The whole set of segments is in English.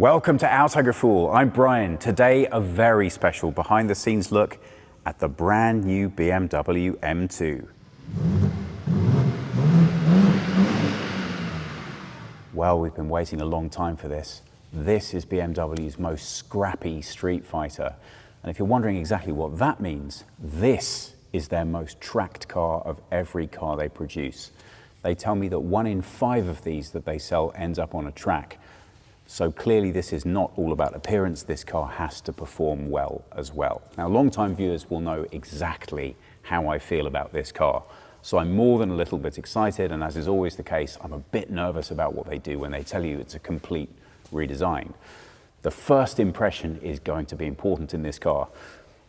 Welcome to Autogefuehl. I'm Brian. Today, a very special behind-the-scenes look at the brand new BMW M2. Well, we've been waiting a long time for this. This is BMW's most scrappy street fighter. And if you're wondering exactly what that means, this is their most tracked car of every car they produce. They tell me that 1 in 5 of these that they sell ends up on a track. So clearly this is not all about appearance, this car has to perform well as well. Now, long-time viewers will know exactly how I feel about this car. So I'm more than a little bit excited, and as is always the case, I'm a bit nervous about what they do when they tell you it's a complete redesign. The first impression is going to be important in this car.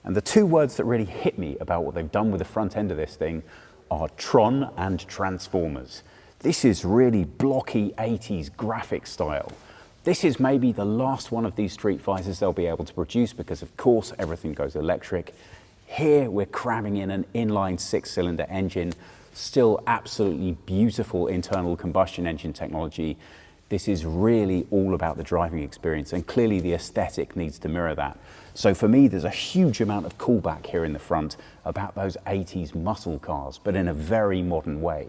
And the 2 words that really hit me about what they've done with the front end of this thing are Tron and Transformers. This is really blocky 80s graphic style. This is maybe the last one of these street fighters they'll be able to produce because, of course, everything goes electric. Here we're cramming in an inline 6-cylinder engine, still absolutely beautiful internal combustion engine technology. This is really all about the driving experience, and clearly the aesthetic needs to mirror that. So for me, there's a huge amount of callback here in the front about those 80s muscle cars, but in a very modern way.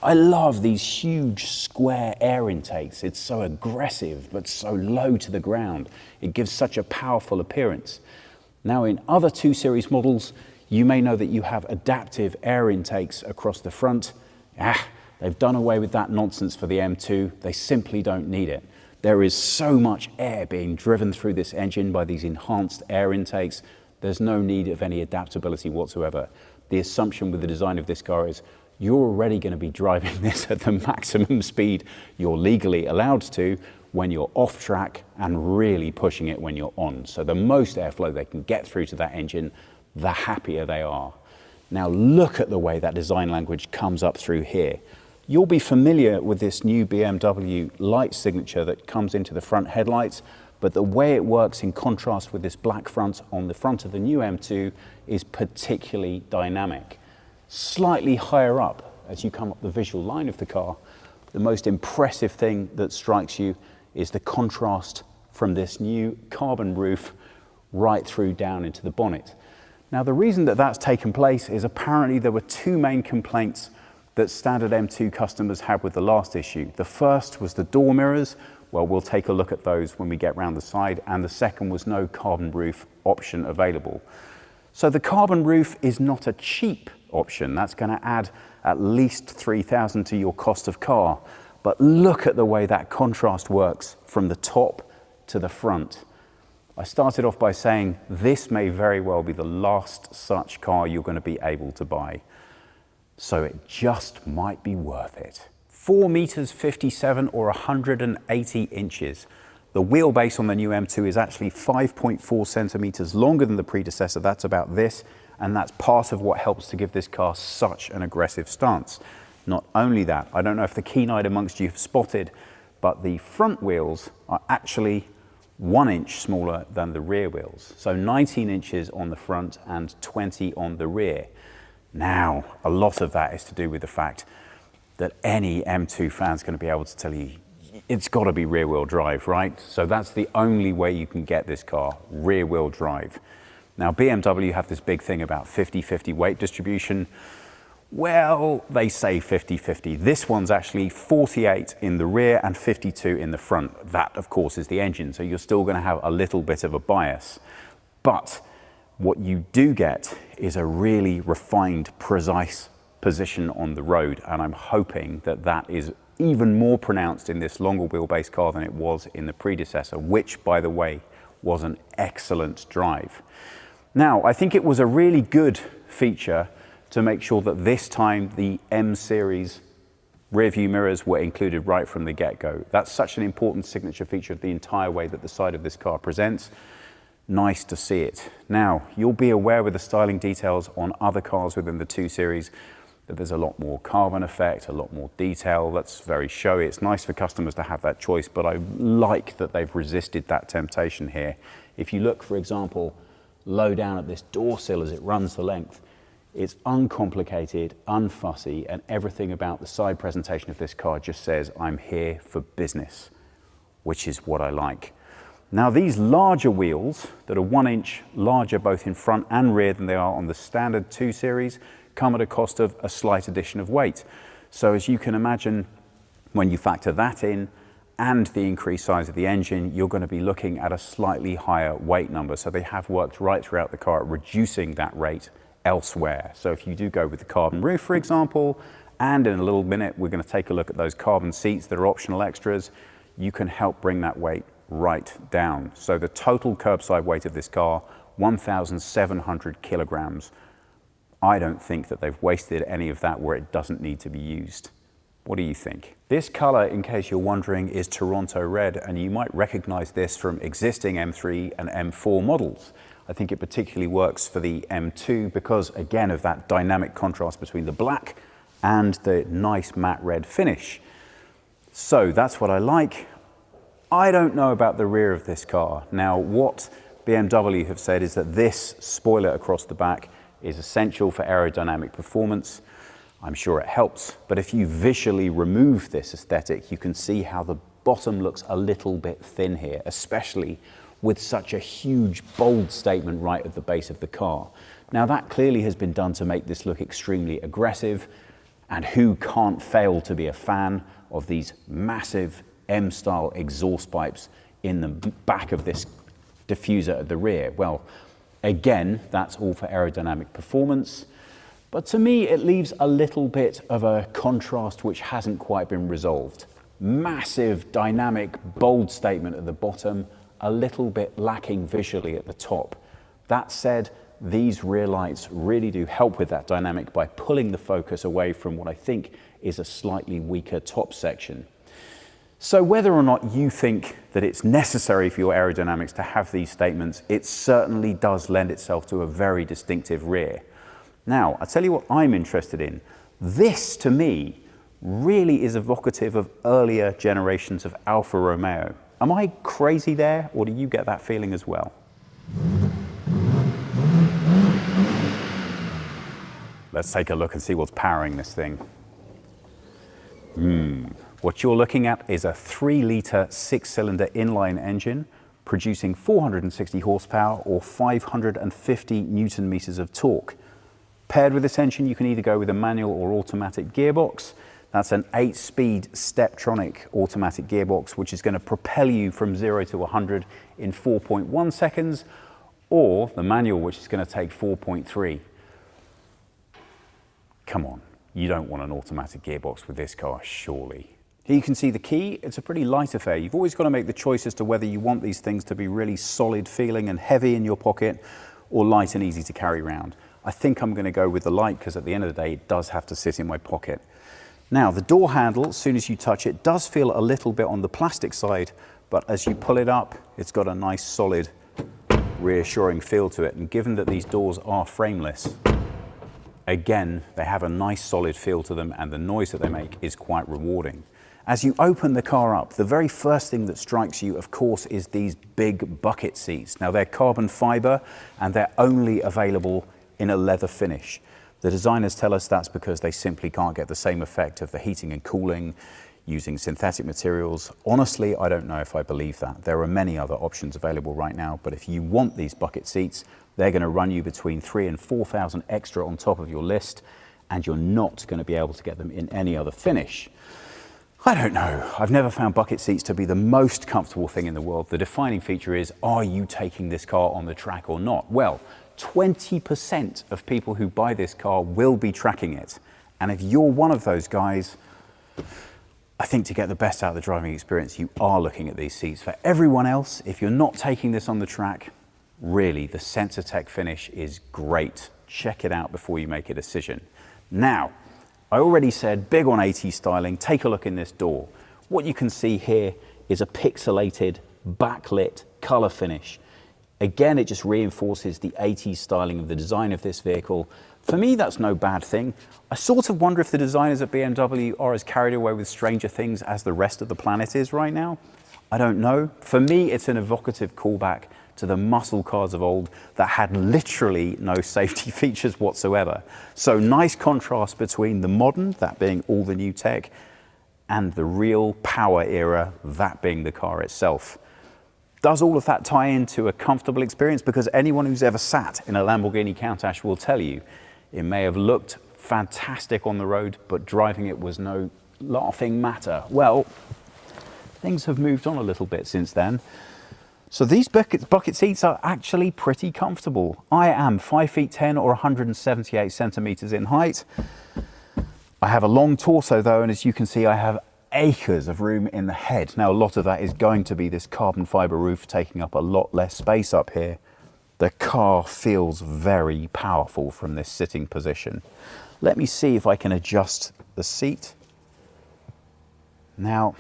I love these huge square air intakes. It's so aggressive, but so low to the ground. It gives such a powerful appearance. Now, in other 2 Series models, you may know that you have adaptive air intakes across the front. They've done away with that nonsense for the M2. They simply don't need it. There is so much air being driven through this engine by these enhanced air intakes. There's no need of any adaptability whatsoever. The assumption with the design of this car is you're already going to be driving this at the maximum speed you're legally allowed to when you're off track, and really pushing it when you're on. So the most airflow they can get through to that engine, the happier they are. Now look at the way that design language comes up through here. You'll be familiar with this new BMW light signature that comes into the front headlights, but the way it works in contrast with this black front on the front of the new M2 is particularly dynamic. Slightly higher up, as you come up the visual line of the car, the most impressive thing that strikes you is the contrast from this new carbon roof right through down into the bonnet. Now, the reason that that's taken place is apparently there were 2 main complaints that standard M2 customers had with the last issue. The first was the door mirrors. Well, we'll take a look at those when we get round the side. And the second was no carbon roof option available. So the carbon roof is not a cheap option. That's going to add at least $3,000 to your cost of car. But look at the way that contrast works from the top to the front. I started off by saying this may very well be the last such car you're going to be able to buy. So it just might be worth it. 4 meters 57 or 180 inches. The wheelbase on the new M2 is actually 5.4 centimeters longer than the predecessor. That's about this. And that's part of what helps to give this car such an aggressive stance. Not only that, I don't know if the keen-eyed amongst you have spotted, but the front wheels are actually 1 inch smaller than the rear wheels. So 19 inches on the front and 20 on the rear. Now, a lot of that is to do with the fact that any M2 fan is going to be able to tell you it's got to be rear-wheel drive, right? So that's the only way you can get this car, rear-wheel drive. Now, BMW have this big thing about 50-50 weight distribution. Well, they say 50-50. This one's actually 48 in the rear and 52 in the front. That, of course, is the engine, so you're still going to have a little bit of a bias. But what you do get is a really refined, precise position on the road, and I'm hoping that that is even more pronounced in this longer wheelbase car than it was in the predecessor, which, by the way, was an excellent drive. Now, I think it was a really good feature to make sure that this time the M series rear view mirrors were included right from the get-go. That's such an important signature feature of the entire way that the side of this car presents. Nice to see it. Now, you'll be aware with the styling details on other cars within the 2 Series that there's a lot more carbon effect, a lot more detail. That's very showy. It's nice for customers to have that choice, but I like that they've resisted that temptation here. If you look, for example, low down at this door sill as it runs the length, it's uncomplicated, unfussy, and everything about the side presentation of this car just says, I'm here for business, which is what I like. Now these larger wheels that are 1 inch larger both in front and rear than they are on the standard 2 Series come at a cost of a slight addition of weight. So as you can imagine, when you factor that in and the increased size of the engine, you're going to be looking at a slightly higher weight number. So they have worked right throughout the car at reducing that rate elsewhere. So if you do go with the carbon roof, for example, and in a little minute we're going to take a look at those carbon seats that are optional extras, you can help bring that weight right down. So the total curbside weight of this car, 1,700 kilograms. I don't think that they've wasted any of that where it doesn't need to be used. What do you think? This color, in case you're wondering, is Toronto Red, and you might recognize this from existing M3 and M4 models. I think it particularly works for the M2 because, again, of that dynamic contrast between the black and the nice matte red finish. So that's what I like. I don't know about the rear of this car. Now, what BMW have said is that this spoiler across the back is essential for aerodynamic performance. I'm sure it helps, but if you visually remove this aesthetic, you can see how the bottom looks a little bit thin here, especially with such a huge, bold statement right at the base of the car. Now, that clearly has been done to make this look extremely aggressive, and who can't fail to be a fan of these massive M-style exhaust pipes in the back of this diffuser at the rear? Well, again, that's all for aerodynamic performance. But to me, it leaves a little bit of a contrast which hasn't quite been resolved. Massive, dynamic, bold statement at the bottom, a little bit lacking visually at the top. That said, these rear lights really do help with that dynamic by pulling the focus away from what I think is a slightly weaker top section. So whether or not you think that it's necessary for your aerodynamics to have these statements, it certainly does lend itself to a very distinctive rear. Now, I'll tell you what I'm interested in. This, to me, really is evocative of earlier generations of Alfa Romeo. Am I crazy there, or do you get that feeling as well? Let's take a look and see what's powering this thing. What you're looking at is a 3-litre 6-cylinder inline engine producing 460 horsepower or 550 Newton meters of torque. Paired with this engine, you can either go with a manual or automatic gearbox. That's an 8-speed Steptronic automatic gearbox, which is going to propel you from 0 to 100 in 4.1 seconds, or the manual, which is going to take 4.3. Come on, you don't want an automatic gearbox with this car, surely. Here you can see the key. It's a pretty light affair. You've always got to make the choice as to whether you want these things to be really solid feeling and heavy in your pocket, or light and easy to carry around. I think I'm going to go with the light because at the end of the day, it does have to sit in my pocket. Now, the door handle, as soon as you touch it, does feel a little bit on the plastic side, but as you pull it up, it's got a nice, solid, reassuring feel to it. And given that these doors are frameless, again, they have a nice, solid feel to them, and the noise that they make is quite rewarding. As you open the car up, the very first thing that strikes you, of course, is these big bucket seats. Now, they're carbon fiber, and they're only available in a leather finish. The designers tell us that's because they simply can't get the same effect of the heating and cooling using synthetic materials. Honestly, I don't know if I believe that. There are many other options available right now, but if you want these bucket seats, they're going to run you between 3,000 and 4,000 extra on top of your list, and you're not going to be able to get them in any other finish. I don't know. I've never found bucket seats to be the most comfortable thing in the world. The defining feature is, are you taking this car on the track or not? Well, 20% of people who buy this car will be tracking it. And if you're one of those guys, I think to get the best out of the driving experience, you are looking at these seats. For everyone else, if you're not taking this on the track, really, the Sensor Tech finish is great. Check it out before you make a decision. Now, I already said big on 80s styling. Take a look in this door. What you can see here is a pixelated, backlit color finish. Again, it just reinforces the 80s styling of the design of this vehicle. For me, that's no bad thing. I sort of wonder if the designers at BMW are as carried away with Stranger Things as the rest of the planet is right now. I don't know. For me, it's an evocative callback to the muscle cars of old that had literally no safety features whatsoever. So nice contrast between the modern, that being all the new tech, and the real power era, that being the car itself. Does all of that tie into a comfortable experience? Because anyone who's ever sat in a Lamborghini Countach will tell you it may have looked fantastic on the road, but driving it was no laughing matter. Well, things have moved on a little bit since then. So these bucket seats are actually pretty comfortable. I am 5 feet 10 or 178 centimeters in height. I have a long torso though, and as you can see, I have acres of room in the head. Now, a lot of that is going to be this carbon fiber roof taking up a lot less space up here. The car feels very powerful from this sitting position. Let me see if I can adjust the seat. Now,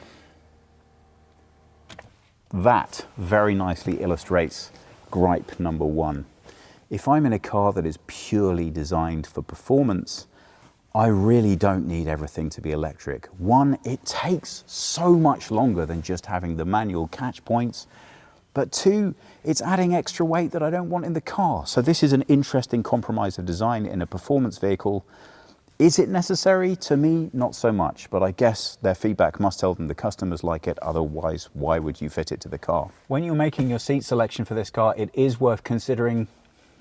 that very nicely illustrates gripe number one. If I'm in a car that is purely designed for performance, I really don't need everything to be electric. One, it takes so much longer than just having the manual catch points. But two, it's adding extra weight that I don't want in the car. So this is an interesting compromise of design in a performance vehicle. Is it necessary? To me, not so much, but I guess their feedback must tell them the customers like it, otherwise why would you fit it to the car? When you're making your seat selection for this car, it is worth considering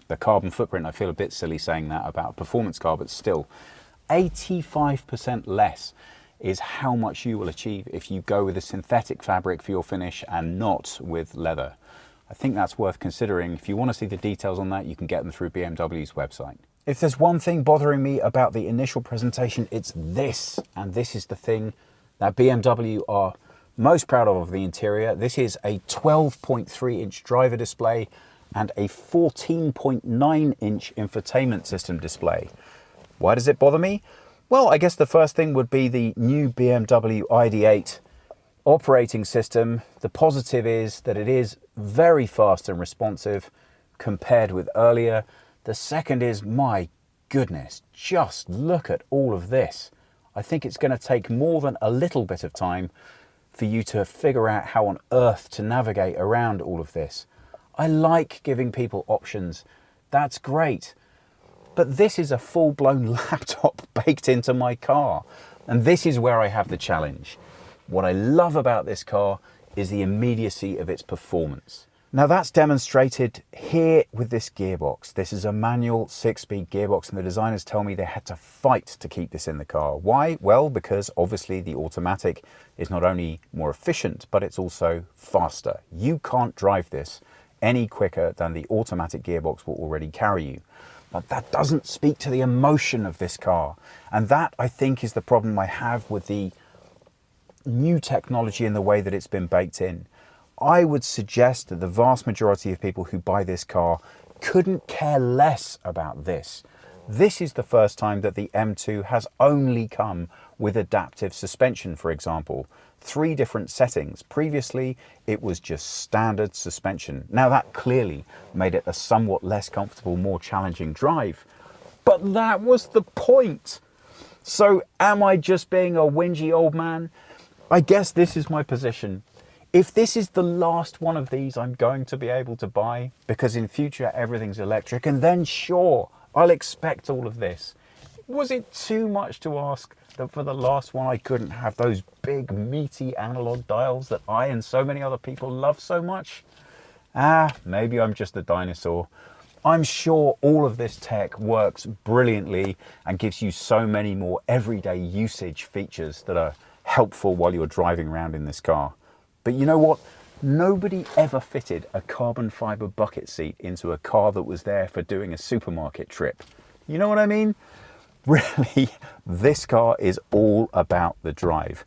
the carbon footprint. I feel a bit silly saying that about a performance car, but still, 85% less is how much you will achieve if you go with a synthetic fabric for your finish and not with leather. I think that's worth considering. If you want to see the details on that, you can get them through BMW's website. If there's one thing bothering me about the initial presentation, it's this, and this is the thing that BMW are most proud of the interior. This is a 12.3-inch driver display and a 14.9-inch infotainment system display. Why does it bother me? Well, I guess the first thing would be the new BMW ID.8 operating system. The positive is that it is very fast and responsive compared with earlier. The second is, my goodness, just look at all of this. I think it's going to take more than a little bit of time for you to figure out how on earth to navigate around all of this. I like giving people options. That's great. But this is a full-blown laptop baked into my car. And this is where I have the challenge. What I love about this car is the immediacy of its performance. Now that's demonstrated here with this gearbox. This is a manual 6-speed gearbox, and the designers tell me they had to fight to keep this in the car. Why? Well, because obviously the automatic is not only more efficient, but it's also faster. You can't drive this any quicker than the automatic gearbox will already carry you. But that doesn't speak to the emotion of this car. And that, I think, is the problem I have with the new technology and the way that it's been baked in. I would suggest that the vast majority of people who buy this car couldn't care less about this. This is the first time that the M2 has only come with adaptive suspension, for example. 3 different settings. Previously, it was just standard suspension. Now that clearly made it a somewhat less comfortable, more challenging drive. But that was the point. So am I just being a whingy old man? I guess this is my position. If this is the last one of these I'm going to be able to buy, because in future everything's electric, and then sure, I'll expect all of this. Was it too much to ask that for the last one I couldn't have those big meaty analog dials that I and so many other people love so much? Maybe I'm just a dinosaur. I'm sure all of this tech works brilliantly and gives you so many more everyday usage features that are helpful while you're driving around in this car. But you know what? Nobody ever fitted a carbon fiber bucket seat into a car that was there for doing a supermarket trip. You know what I mean? Really, this car is all about the drive.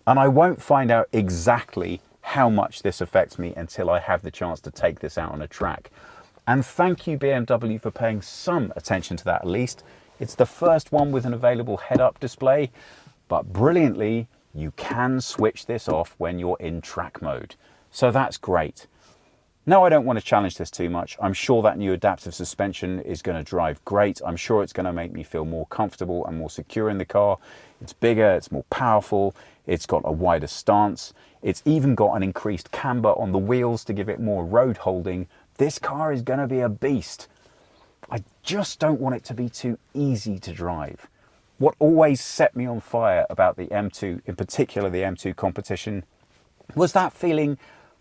And I won't find out exactly how much this affects me until I have the chance to take this out on a track. And thank you, BMW, for paying some attention to that at least. It's the first one with an available head-up display, but brilliantly, you can switch this off when you're in track mode. So that's great. Now, I don't want to challenge this too much. I'm sure that new adaptive suspension is going to drive great. I'm sure it's going to make me feel more comfortable and more secure in the car. It's bigger, it's more powerful, it's got a wider stance. It's even got an increased camber on the wheels to give it more road holding. This car is going to be a beast. I just don't want it to be too easy to drive. What always set me on fire about the M2, in particular the M2 competition, was that feeling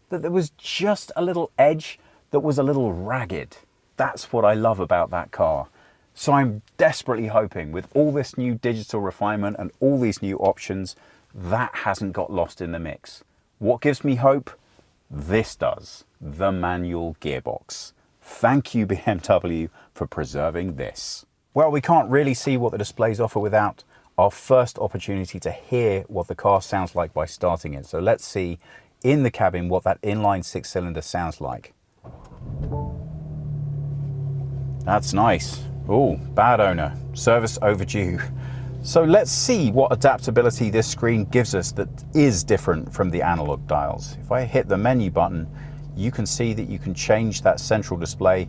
that there was just a little edge that was a little ragged. That's what I love about that car. So I'm desperately hoping with all this new digital refinement and all these new options, that hasn't got lost in the mix. What gives me hope? This does, the manual gearbox. Thank you, BMW, for preserving this. Well, we can't really see what the displays offer without our first opportunity to hear what the car sounds like by starting it. So let's see in the cabin what that inline 6-cylinder sounds like. That's nice. Oh, bad owner, service overdue. So let's see what adaptability this screen gives us that is different from the analog dials. If I hit the menu button, you can see that you can change that central display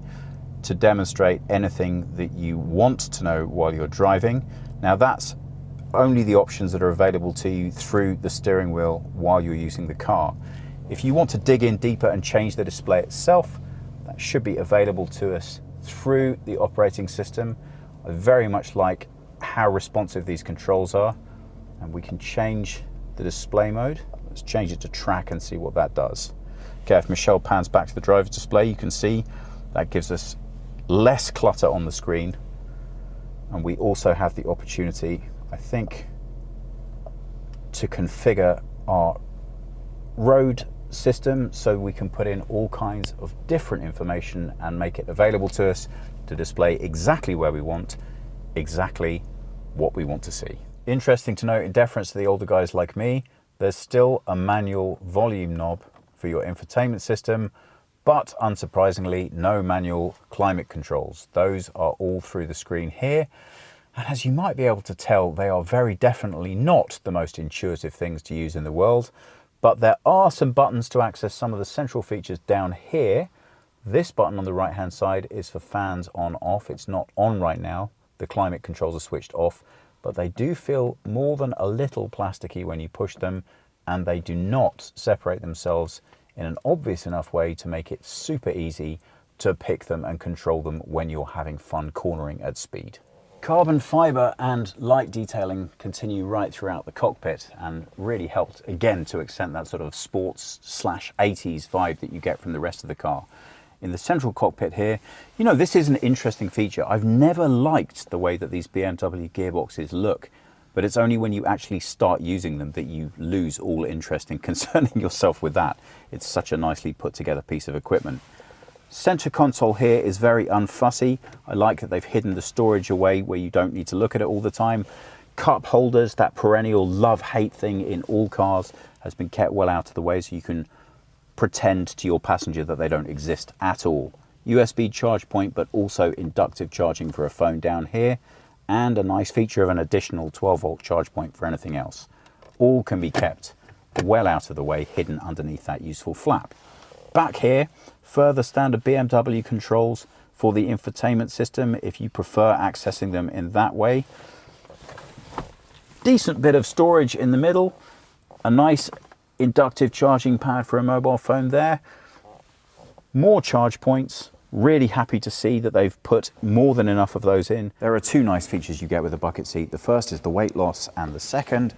to demonstrate anything that you want to know while you're driving. Now that's only the options that are available to you through the steering wheel while you're using the car. If you want to dig in deeper and change the display itself, that should be available to us through the operating system. I very much like how responsive these controls are, and we can change the display mode. Let's change it to track and see what that does. Okay, if Michelle pans back to the driver's display, you can see that gives us less clutter on the screen, and we also have the opportunity, I think, to configure our road system so we can put in all kinds of different information and make it available to us to display exactly where we want, exactly what we want to see. Interesting to note, in deference to the older guys like me, there's still a manual volume knob for your infotainment system, but unsurprisingly, no manual climate controls. Those are all through the screen here. And as you might be able to tell, they are very definitely not the most intuitive things to use in the world, but there are some buttons to access some of the central features down here. This button on the right-hand side is for fans on off. It's not on right now. The climate controls are switched off, but they do feel more than a little plasticky when you push them, and they do not separate themselves in an obvious enough way to make it super easy to pick them and control them when you're having fun cornering at speed. Carbon fiber and light detailing continue right throughout the cockpit and really helped again to accent that sort of sports / 80s vibe that you get from the rest of the car. In the central cockpit here, you know, this is an interesting feature. I've never liked the way that these BMW gearboxes look, but it's only when you actually start using them that you lose all interest in concerning yourself with that. It's such a nicely put together piece of equipment. Center console here is very unfussy. I like that they've hidden the storage away where you don't need to look at it all the time. Cup holders, that perennial love-hate thing in all cars, has been kept well out of the way so you can pretend to your passenger that they don't exist at all. USB charge point, but also inductive charging for a phone down here, and a nice feature of an additional 12-volt charge point for anything else. All can be kept well out of the way, hidden underneath that useful flap. Back here, further standard BMW controls for the infotainment system if you prefer accessing them in that way. Decent bit of storage in the middle, a nice inductive charging pad for a mobile phone there. More charge points. Really happy to see that they've put more than enough of those in. There are two nice features you get with a bucket seat. The first is the weight loss, and the second,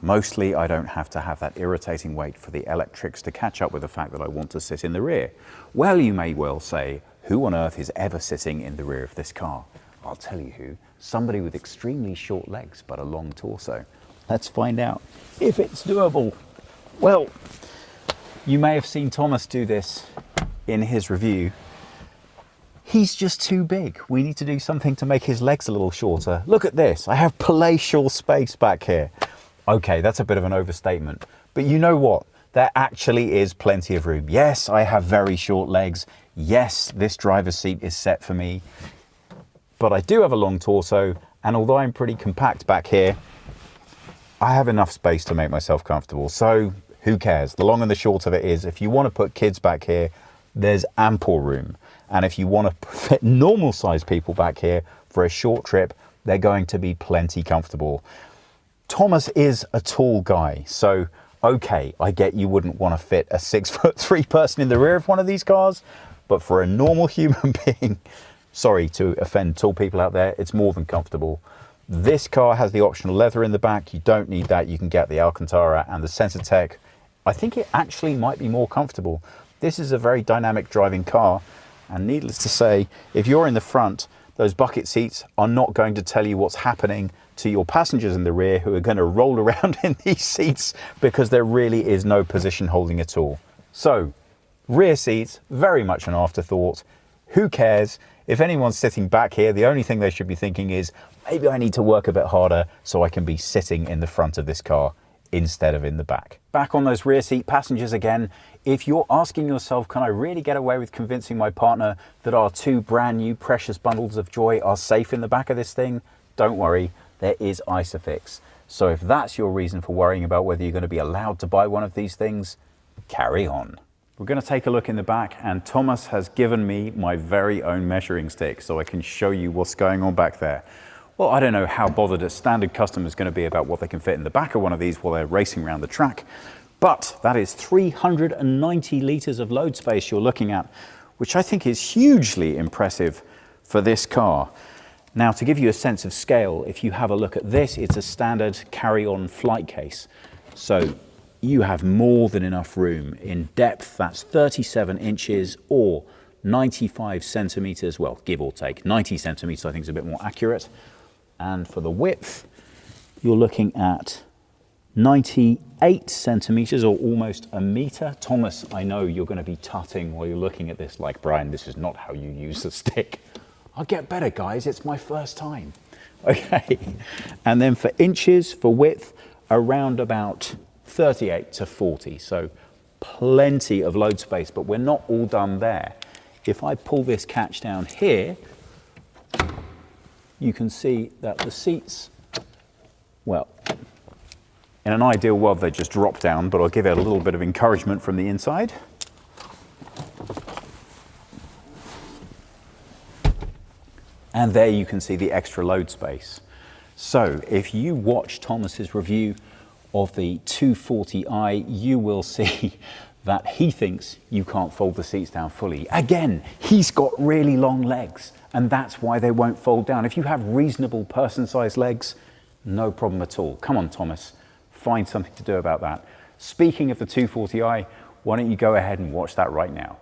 mostly I don't have to have that irritating wait for the electrics to catch up with the fact that I want to sit in the rear. Well, you may well say, who on earth is ever sitting in the rear of this car? I'll tell you who. Somebody with extremely short legs but a long torso. Let's find out if it's doable. Well, you may have seen Thomas do this in his review. He's just too big. We need to do something to make his legs a little shorter. Look at this. I have palatial space back here. Okay, that's a bit of an overstatement. But you know what? There actually is plenty of room. Yes, I have very short legs. Yes, this driver's seat is set for me. But I do have a long torso, and although I'm pretty compact back here, I have enough space to make myself comfortable. So who cares? The long and the short of it is, if you want to put kids back here, there's ample room. And if you want to fit normal sized people back here for a short trip, they're going to be plenty comfortable. Thomas is a tall guy, so okay, I get you wouldn't want to fit a 6'3" person in the rear of one of these cars, but for a normal human being, sorry to offend tall people out there, it's more than comfortable. This car has the optional leather in the back. You don't need that. You can get the Alcantara and the SensorTech I think it actually might be more comfortable. This is a very dynamic driving car, and needless to say, if you're in the front, those bucket seats are not going to tell you what's happening to your passengers in the rear who are going to roll around in these seats because there really is no position holding at all. So, rear seats, very much an afterthought. Who cares? If anyone's sitting back here, the only thing they should be thinking is, maybe I need to work a bit harder so I can be sitting in the front of this car instead of in the back. Back on those rear seat passengers again, if you're asking yourself, can I really get away with convincing my partner that our two brand new precious bundles of joy are safe in the back of this thing? Don't worry, there is Isofix. So if that's your reason for worrying about whether you're going to be allowed to buy one of these things, carry on. We're going to take a look in the back, and Thomas has given me my very own measuring stick so I can show you what's going on back there. Well, I don't know how bothered a standard customer is going to be about what they can fit in the back of one of these while they're racing around the track, but that is 390 litres of load space you're looking at, which I think is hugely impressive for this car. Now, to give you a sense of scale, if you have a look at this, it's a standard carry-on flight case. So you have more than enough room. In depth, that's 37 inches or 95 centimetres, well, give or take. 90 centimetres, I think, is a bit more accurate. And for the width, you're looking at 98 centimetres or almost a metre. Thomas, I know you're going to be tutting while you're looking at this like, Brian, this is not how you use the stick. I'll get better, guys. It's my first time. Okay. And then for inches, for width, around about 38 to 40. So plenty of load space, but we're not all done there. If I pull this catch down here, you can see that the seats, well, in an ideal world, they just drop down, but I'll give it a little bit of encouragement from the inside. And there you can see the extra load space. So if you watch Thomas's review of the 240i, you will see that he thinks you can't fold the seats down fully. Again, he's got really long legs, and that's why they won't fold down. If you have reasonable person-sized legs, no problem at all. Come on, Thomas, find something to do about that. Speaking of the 240i, why don't you go ahead and watch that right now?